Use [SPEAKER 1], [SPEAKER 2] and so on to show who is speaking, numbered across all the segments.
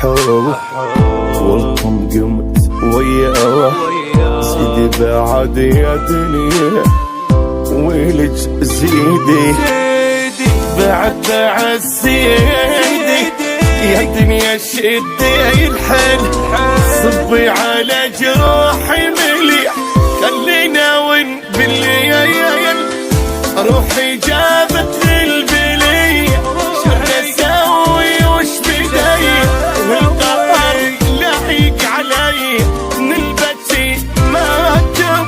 [SPEAKER 1] الحب والقم قمت وياه زيدي بعد يا دنيا ويلج زيدي بعد زيدي يا دنيا شدي الحل صبي على جروحي مليح خلينا ون بالليل روحي جابت للبلية شو اسوي وش بدي والقهر لاحق علي نلبسي ما تم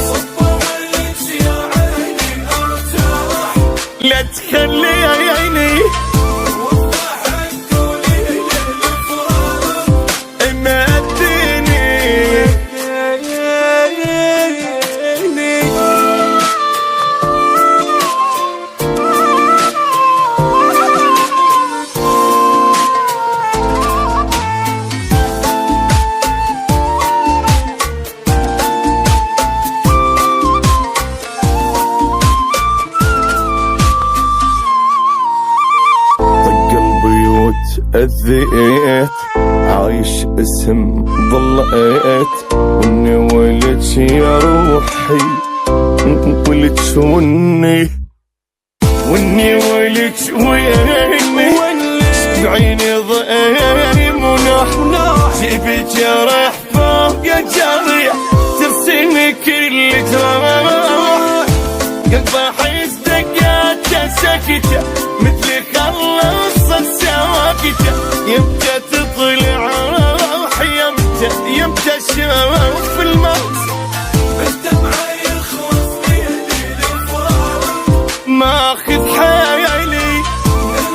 [SPEAKER 1] صبرت يا عيني ارتاح لا تخلي عيني أذيت عايش اسم ضليت واني ولدش يا روحي ولدش واني ولدش ويني بعيني ضايم ونح جيبي جرح فوق جريح ترسمي كل جراح قلبي حيس دقات سكتة مثل خلص السواكتة يمتى تطلع روح يمتى الشوف في الموت بالدمعة يخلص ليلي الفراق ماخذ حيالي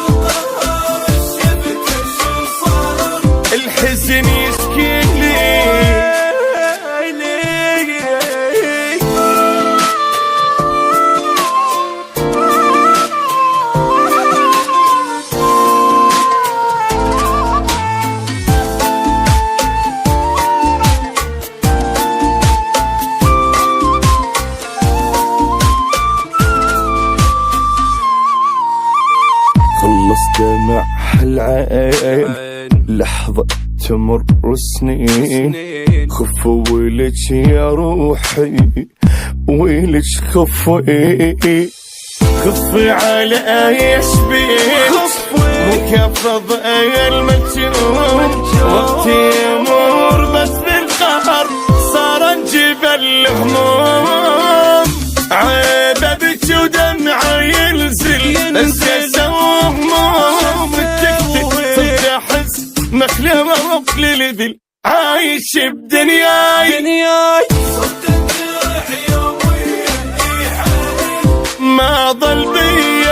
[SPEAKER 1] القهر الشبكة شو صار الحزن يشكي لي دمع العين لحظة تمر سنين خف ويلج يا روحي ويلج خفي على ايش بيك مكفض اي المجنون وقتي يمر بس بالقهر صار نجيب الهموم عيب ابكي ودمعي ينزل انسى هموم صرت احس مخلوق للذل عايش بدنياي صرت الجرح يومي ما ضل بيا